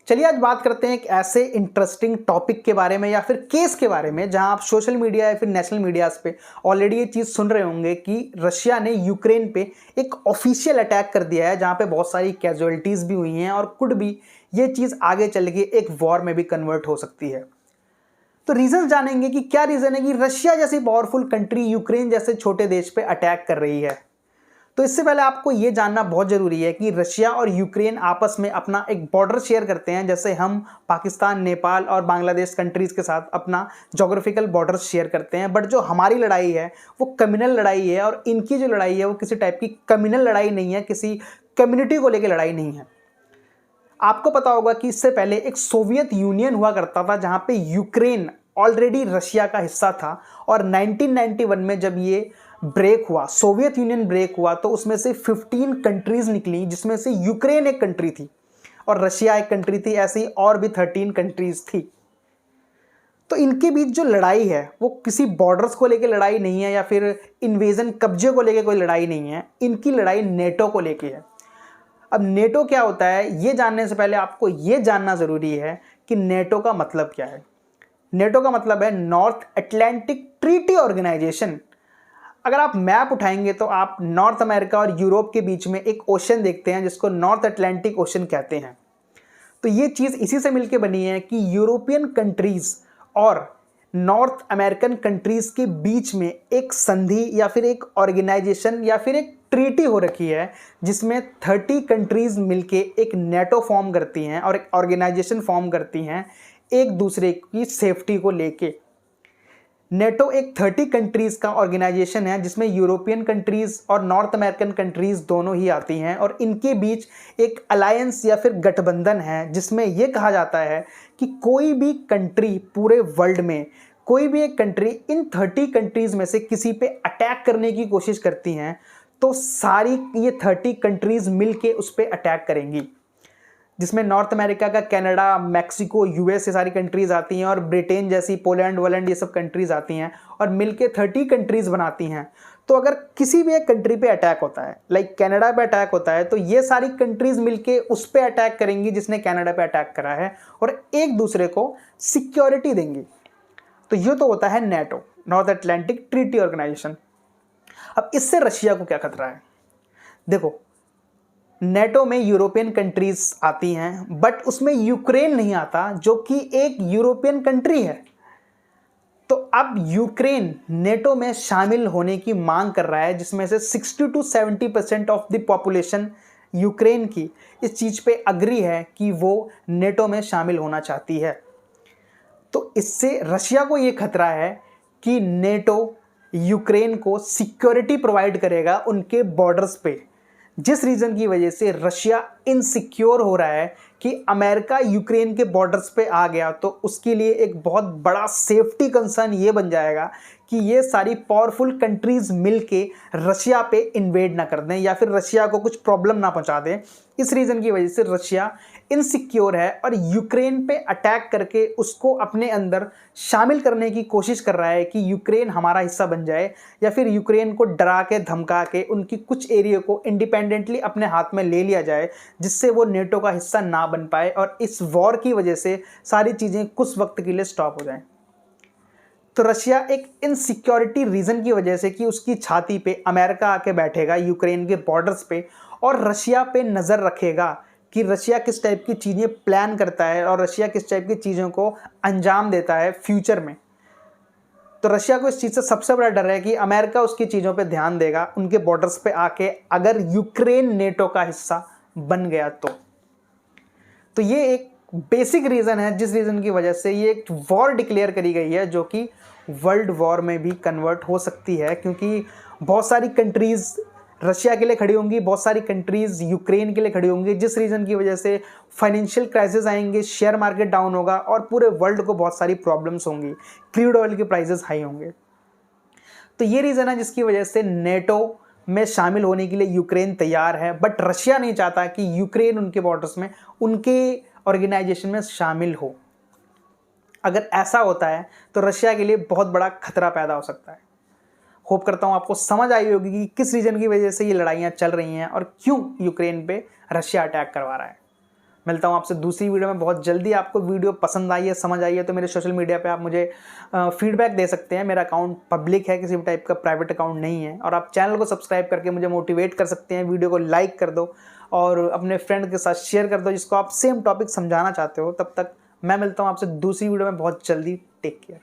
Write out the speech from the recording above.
चलिए आज बात करते हैं एक ऐसे इंटरेस्टिंग टॉपिक के बारे में या फिर केस के बारे में जहां आप सोशल मीडिया या फिर नेशनल मीडियाज पे ऑलरेडी ये चीज़ सुन रहे होंगे कि रशिया ने यूक्रेन पे एक ऑफिशियल अटैक कर दिया है जहां पे बहुत सारी कैजुअलिटीज़ भी हुई हैं और कुड भी ये चीज़ आगे चल के एक वॉर में भी कन्वर्ट हो सकती है। तो रीजन जानेंगे कि क्या रीज़न है कि रशिया जैसी पावरफुल कंट्री यूक्रेन जैसे छोटे देश पे अटैक कर रही है। तो इससे पहले आपको ये जानना बहुत ज़रूरी है कि रशिया और यूक्रेन आपस में अपना एक बॉर्डर शेयर करते हैं, जैसे हम पाकिस्तान, नेपाल और बांग्लादेश कंट्रीज़ के साथ अपना जोग्राफिकल बॉर्डर शेयर करते हैं। बट जो हमारी लड़ाई है वो कम्युनल लड़ाई है और इनकी जो लड़ाई है वो किसी टाइप की कम्युनल लड़ाई नहीं है, किसी कम्युनिटी को लेकर लड़ाई नहीं है। आपको पता होगा कि इससे पहले एक सोवियत यूनियन हुआ करता था जहाँ पे यूक्रेन ऑलरेडी रशिया का हिस्सा था और 1991 में जब ये ब्रेक हुआ, सोवियत यूनियन ब्रेक हुआ, तो उसमें से 15 कंट्रीज निकली जिसमें से यूक्रेन एक कंट्री थी और रशिया एक कंट्री थी, ऐसी और भी 13 कंट्रीज थी। तो इनके बीच जो लड़ाई है वो किसी बॉर्डर्स को लेकर लड़ाई नहीं है या फिर इन्वेजन कब्जे को लेकर कोई लड़ाई नहीं है, इनकी लड़ाई नेटो को लेकर है। अब नेटो क्या होता है ये जानने से पहले आपको ये जानना ज़रूरी है कि नेटो का मतलब क्या है। नेटो का मतलब है नॉर्थ अटलांटिक ट्रीटी ऑर्गेनाइजेशन। अगर आप मैप उठाएंगे तो आप नॉर्थ अमेरिका और यूरोप के बीच में एक ओशन देखते हैं जिसको नॉर्थ अटलांटिक ओशन कहते हैं। तो ये चीज़ इसी से मिलके बनी है कि यूरोपियन कंट्रीज़ और नॉर्थ अमेरिकन कंट्रीज़ के बीच में एक संधि या फिर एक ऑर्गेनाइजेशन या फिर एक ट्रीटी हो रखी है जिसमें 30 कंट्रीज़ मिलके एक नेटो फॉर्म करती हैं और एक ऑर्गेनाइजेशन फॉर्म करती हैं एक दूसरे की सेफ्टी को लेके। नेटो एक 30 कंट्रीज़ का ऑर्गेनाइजेशन है जिसमें यूरोपियन कंट्रीज़ और नॉर्थ अमेरिकन कंट्रीज़ दोनों ही आती हैं और इनके बीच एक अलायंस या फिर गठबंधन है जिसमें यह कहा जाता है कि कोई भी कंट्री पूरे वर्ल्ड में, कोई भी एक कंट्री इन 30 कंट्रीज़ में से किसी पे अटैक करने की कोशिश करती हैं तो सारी ये 30 कंट्रीज़ मिल के उस पर अटैक करेंगी, जिसमें नॉर्थ अमेरिका का कनाडा, मैक्सिको, यूएस ये सारी कंट्रीज़ आती हैं और ब्रिटेन जैसी, पोलैंड वोलैंड ये सब कंट्रीज़ आती हैं और मिलके 30 कंट्रीज़ बनाती हैं। तो अगर किसी भी एक कंट्री पे अटैक होता है, लाइक कनाडा पे अटैक होता है, तो ये सारी कंट्रीज़ मिलके उस पर अटैक करेंगी जिसने कनाडा पे अटैक करा है और एक दूसरे को सिक्योरिटी देंगी। तो ये तो होता है NATO, North Atlantic Treaty Organization. अब इससे रशिया को क्या खतरा है? देखो, नेटो में यूरोपियन कंट्रीज आती हैं बट उसमें यूक्रेन नहीं आता जो कि एक यूरोपियन कंट्री है। तो अब यूक्रेन नेटो में शामिल होने की मांग कर रहा है जिसमें से 60 to 70% of the population Ukraine की इस चीज़ पे अग्री है कि वो नेटो में शामिल होना चाहती है। तो इससे रशिया को ये खतरा है कि नेटो यूक्रेन को सिक्योरिटी प्रोवाइड करेगा उनके बॉर्डर्स पे, जिस रीज़न की वजह से रशिया इनसिक्योर हो रहा है कि अमेरिका यूक्रेन के बॉर्डर्स पे आ गया तो उसके लिए एक बहुत बड़ा सेफ्टी कंसर्न ये बन जाएगा कि ये सारी पावरफुल कंट्रीज़ मिलके रशिया पे इन्वेड ना कर दें या फिर रशिया को कुछ प्रॉब्लम ना पहुंचा दें। इस रीज़न की वजह से रशिया इनसिक्योर है और यूक्रेन पे अटैक करके उसको अपने अंदर शामिल करने की कोशिश कर रहा है कि यूक्रेन हमारा हिस्सा बन जाए या फिर यूक्रेन को डरा के धमका के उनकी कुछ एरिया को इंडिपेंडेंटली अपने हाथ में ले लिया जाए जिससे वो नेटो का हिस्सा ना बन पाए और इस वॉर की वजह से सारी चीज़ें कुछ वक्त के लिए स्टॉप हो जाएं। तो रशिया एक इनसिक्योरिटी रीज़न की वजह से कि उसकी छाती पे अमेरिका आके बैठेगा यूक्रेन के बॉर्डर्स पे और रशिया पे नज़र रखेगा कि रशिया किस टाइप की चीज़ें प्लान करता है और रशिया किस टाइप की चीज़ों को अंजाम देता है फ्यूचर में। तो रशिया को इस चीज़ से सबसे बड़ा डर है कि अमेरिका उसकी चीज़ों पे ध्यान देगा उनके बॉर्डर्स पे आके अगर यूक्रेन नेटो का हिस्सा बन गया तो ये एक बेसिक रीज़न है जिस रीज़न की वजह से ये एक वॉर डिक्लेयर करी गई है जो कि वर्ल्ड वॉर में भी कन्वर्ट हो सकती है, क्योंकि बहुत सारी कंट्रीज़ रशिया के लिए खड़ी होंगी, बहुत सारी कंट्रीज़ यूक्रेन के लिए खड़ी होंगी, जिस रीज़न की वजह से फाइनेंशियल क्राइसिस आएंगे, शेयर मार्केट डाउन होगा और पूरे वर्ल्ड को बहुत सारी प्रॉब्लम्स होंगी, क्रूड ऑयल के प्राइसेस हाई होंगे। तो ये रीज़न है जिसकी वजह से नेटो में शामिल होने के लिए यूक्रेन तैयार है बट रशिया नहीं चाहता कि यूक्रेन उनके बॉर्डर्स में, उनके ऑर्गेनाइजेशन में शामिल हो। अगर ऐसा होता है तो रशिया के लिए बहुत बड़ा खतरा पैदा हो सकता है। होप करता हूँ आपको समझ आई होगी कि किस रीजन की वजह से ये लड़ाइयाँ चल रही हैं और क्यों यूक्रेन पे रशिया अटैक करवा रहा है। मिलता हूँ आपसे दूसरी वीडियो में बहुत जल्दी। आपको वीडियो पसंद आई है, समझ आई है तो मेरे सोशल मीडिया पे आप मुझे फीडबैक दे सकते हैं। मेरा अकाउंट पब्लिक है, किसी भी टाइप का प्राइवेट अकाउंट नहीं है। और आप चैनल को सब्सक्राइब करके मुझे मोटिवेट कर सकते हैं। वीडियो को लाइक कर दो और अपने फ्रेंड के साथ शेयर कर दो जिसको आप सेम टॉपिक समझाना चाहते हो। तब तक मैं मिलता हूँ आपसे दूसरी वीडियो में बहुत जल्दी। Take care.